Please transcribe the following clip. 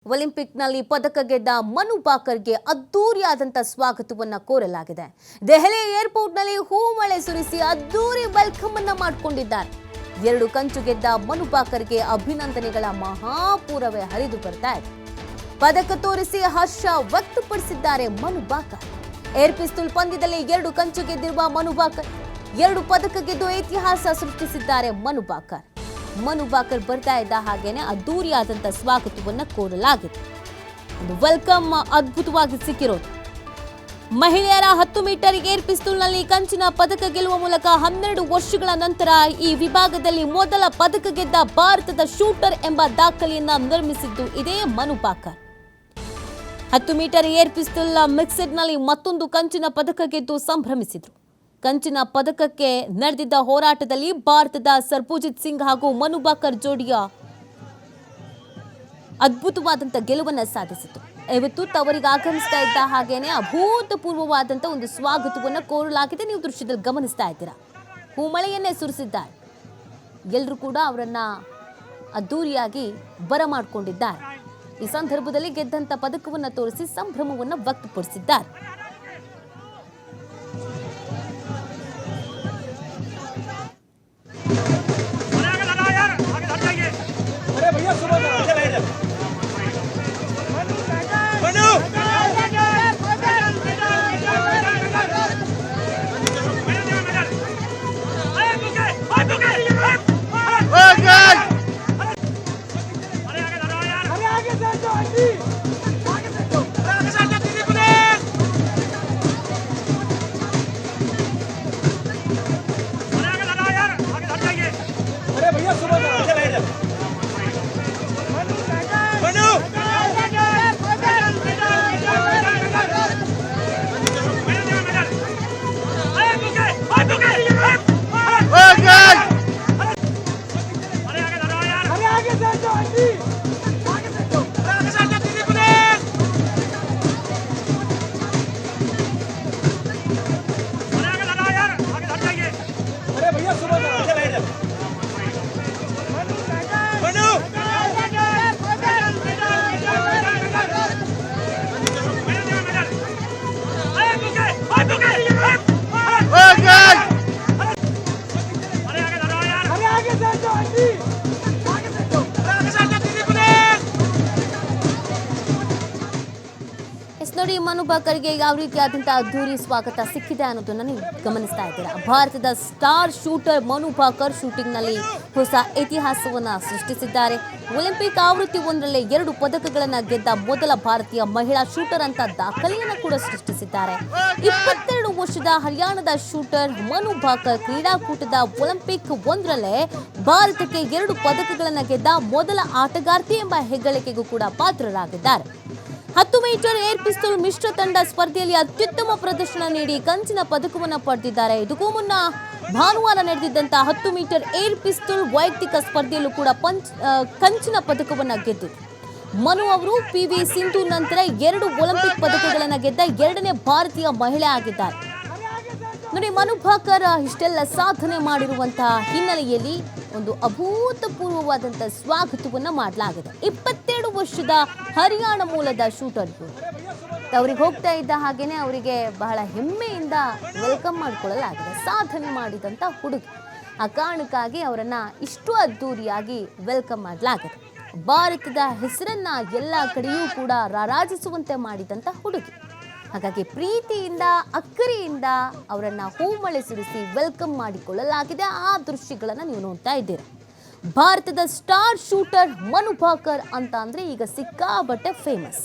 ಒಲಿಂಪಿಕ್ನಲ್ಲಿ ಪದಕ ಗೆದ್ದ ಮನು ಭಾಕರ್ಗೆ ಅದ್ದೂರಿಯಾದಂತ ಸ್ವಾಗತವನ್ನ ಕೋರಲಾಗಿದೆ. ದೆಹಲಿ ಏರ್ಪೋರ್ಟ್ನಲ್ಲಿ ಹೂಮಳೆ ಸುರಿಸಿ ಅದ್ದೂರಿ ವೆಲ್ಕಮ್ ಅನ್ನ ಮಾಡಿಕೊಂಡಿದ್ದಾರೆ. 2 ಕಂಚು ಗೆದ್ದ ಮನು ಭಾಕರ್ಗೆ ಅಭಿನಂದನೆಗಳ ಮಹಾಪೂರವೇ ಹರಿದು ಬರ್ತಾ ಇದೆ. ಪದಕ ತೋರಿಸಿ ಹರ್ಷ ವ್ಯಕ್ತಪಡಿಸಿದ್ದಾರೆ ಮನು ಭಾಕರ್. ಏರ್ ಪಿಸ್ತೂಲ್ ಪಂದ್ಯದಲ್ಲಿ 2 ಕಂಚು ಗೆದ್ದಿರುವ ಮನು ಭಾಕರ್ 2 ಪದಕ ಗೆದ್ದು ಇತಿಹಾಸ ಸೃಷ್ಟಿಸಿದ್ದಾರೆ ಮನು ಭಾಕರ್. ಮನು ಭಾಕರ್ ಬರ್ತಾ ಇದ್ದ ಹಾಗೇನೆ ಅದ್ದೂರಿಯಾದಂತ ಸ್ವಾಗತವನ್ನ ಕೋರಲಾಗಿದೆ. ಒಂದು ವೆಲ್ಕಮ್ ಅದ್ಭುತವಾಗಿ ಸಿಕ್ಕಿರೋದು. ಮಹಿಳೆಯರ 10 ಮೀಟರ್ ಏರ್ ಪಿಸ್ತೂಲ್ನಲ್ಲಿ ಕಂಚಿನ ಪದಕ ಗೆಲ್ಲುವ ಮೂಲಕ 12 ವರ್ಷಗಳ ನಂತರ ಈ ವಿಭಾಗದಲ್ಲಿ ಮೊದಲ ಪದಕ ಗೆದ್ದ ಭಾರತದ ಶೂಟರ್ ಎಂಬ ದಾಖಲೆಯನ್ನ ನಿರ್ಮಿಸಿದ್ದು ಇದೇ Manu Bhaker. 10 metre air pistol ಮಿಕ್ಸೆಡ್ನಲ್ಲಿ ಮತ್ತೊಂದು ಕಂಚಿನ ಪದಕ ಗೆದ್ದು ಸಂಭ್ರಮಿಸಿದ್ರು. ಕಂಚಿನ ಪದಕಕ್ಕೆ ನಡೆದಿದ್ದ ಹೋರಾಟದಲ್ಲಿ ಭಾರತದ ಸರ್ಬಜಿತ್ ಸಿಂಗ್ ಹಾಗೂ ಮನು ಭಾಕರ್ ಜೋಡಿಯ ಅದ್ಭುತವಾದಂಥ ಗೆಲುವನ್ನು ಸಾಧಿಸಿತು. ಇವತ್ತು ತವರಿಗೆ ಆಗಮಿಸ್ತಾ ಇದ್ದ ಹಾಗೇನೆ ಅಭೂತಪೂರ್ವವಾದಂಥ ಒಂದು ಸ್ವಾಗತವನ್ನು ಕೋರಲಾಗಿದೆ. ನೀವು ದೃಶ್ಯದಲ್ಲಿ ಗಮನಿಸ್ತಾ ಇದ್ದೀರಾ, ಹೂಮಳೆಯನ್ನೇ ಸುರಿಸಿದ್ದಾರೆ. ಎಲ್ಲರೂ ಕೂಡ ಅವರನ್ನ ಅದ್ದೂರಿಯಾಗಿ ಬರಮಾಡಿಕೊಂಡಿದ್ದಾರೆ. ಈ ಸಂದರ್ಭದಲ್ಲಿ ಗೆದ್ದಂಥ ಪದಕವನ್ನು ತೋರಿಸಿ ಸಂಭ್ರಮವನ್ನು ವ್ಯಕ್ತಪಡಿಸಿದ್ದಾರೆ. ನೋಡಿ, ಮನು ಭಾಕರ್ಗೆ ಯಾವ ರೀತಿಯಾದಂತಹ ಅದ್ದೂರಿ ಸ್ವಾಗತ ಸಿಕ್ಕಿದೆ ಅನ್ನೋದನ್ನ ನೀವು ಗಮನಿಸ್ತಾ ಇದ್ದೀರಾ. ಭಾರತದ ಸ್ಟಾರ್ ಶೂಟರ್ ಮನು ಭಾಕರ್ ಶೂಟಿಂಗ್ನಲ್ಲಿ ಹೊಸ ಇತಿಹಾಸವನ್ನ ಸೃಷ್ಟಿಸಿದ್ದಾರೆ. ಒಲಿಂಪಿಕ್ ಆವೃತ್ತಿ 1ರಲ್ಲಿ 2 ಪದಕಗಳನ್ನ ಗೆದ್ದ ಮೊದಲ ಭಾರತೀಯ ಮಹಿಳಾ ಶೂಟರ್ ಅಂತ ದಾಖಲೆಯನ್ನು ಕೂಡ ಸೃಷ್ಟಿಸಿದ್ದಾರೆ. 22 ವರ್ಷದ ಹರಿಯಾಣದ ಶೂಟರ್ ಮನು ಭಾಕರ್ ಕ್ರೀಡಾಕೂಟದ ಒಲಿಂಪಿಕ್ 1ರಲ್ಲೇ ಭಾರತಕ್ಕೆ 2 ಪದಕಗಳನ್ನ ಗೆದ್ದ ಮೊದಲ ಆಟಗಾರ್ತಿ ಎಂಬ ಹೆಗ್ಗಳಿಕೆಗೂ ಕೂಡ ಪಾತ್ರರಾಗಿದ್ದಾರೆ. 10 ಮೀಟರ್ ಏರ್ ಪಿಸ್ತೂಲ್ ಮಿಶ್ರ ತಂಡ ಸ್ಪರ್ಧೆಯಲ್ಲಿ ಅತ್ಯುತ್ತಮ ಪ್ರದರ್ಶನ ನೀಡಿ ಕಂಚಿನ ಪದಕವನ್ನು ಪಡೆದಿದ್ದಾರೆ. ಇದಕ್ಕೂ ಮುನ್ನ ಭಾನುವಾರ ನಡೆದಿದ್ದಂತಹ 10 ಮೀಟರ್ ಏರ್ ಪಿಸ್ತೂಲ್ ವೈಯಕ್ತಿಕ ಸ್ಪರ್ಧೆಯಲ್ಲೂ ಕೂಡ ಕಂಚಿನ ಪದಕವನ್ನು ಗೆದ್ದಿದ್ರು. ಮನು ಅವರು PV ಸಿಂಧು ನಂತರ 2 ಒಲಿಂಪಿಕ್ ಪದಕಗಳನ್ನು ಗೆದ್ದ 2ನೇ ಭಾರತೀಯ ಮಹಿಳೆ ಆಗಿದ್ದಾರೆ. ನೋಡಿ, ಮನು ಭಾಕರ್ ಇಷ್ಟೆಲ್ಲ ಸಾಧನೆ ಮಾಡಿರುವಂತಹ ಹಿನ್ನೆಲೆಯಲ್ಲಿ ಒಂದು ಅಭೂತಪೂರ್ವವಾದಂಥ ಸ್ವಾಗತವನ್ನು ಮಾಡಲಾಗಿದೆ. 22 ವರ್ಷದ ಹರಿಯಾಣ ಮೂಲದ ಶೂಟರ್ ಅವರಿಗೆ ಹೋಗ್ತಾ ಇದ್ದ ಹಾಗೇನೆ ಅವರಿಗೆ ಬಹಳ ಹೆಮ್ಮೆಯಿಂದ ವೆಲ್ಕಮ್ ಮಾಡಿಕೊಳ್ಳಲಾಗಿದೆ. ಸಾಧನೆ ಮಾಡಿದಂಥ ಹುಡುಗಿ, ಆ ಕಾರಣಕ್ಕಾಗಿ ಅವರನ್ನ ಇಷ್ಟು ಅದ್ದೂರಿಯಾಗಿ ವೆಲ್ಕಮ್ ಮಾಡಲಾಗಿದೆ. ಭಾರತದ ಹೆಸರನ್ನ ಎಲ್ಲ ಕಡೆಯೂ ಕೂಡ ರಾರಾಜಿಸುವಂತೆ ಮಾಡಿದಂಥ ಹುಡುಗಿ. ಹಾಗಾಗಿ ಪ್ರೀತಿಯಿಂದ ಅಕ್ಕರೆಯಿಂದ ಅವರನ್ನ ಹೂಮಳೆ ಸುರಿಸಿ ವೆಲ್ಕಮ್ ಮಾಡಿಕೊಳ್ಳಲಾಗಿದೆ. ಆ ದೃಶ್ಯಗಳನ್ನು ನೀವು ನೋಡ್ತಾ ಇದ್ದೀರಾ. ಭಾರತದ ಸ್ಟಾರ್ ಶೂಟರ್ ಮನು ಭಾಕರ್ ಅಂತ ಅಂದ್ರೆ ಈಗ ಸಿಕ್ಕಾಬಟ್ಟೆ ಫೇಮಸ್.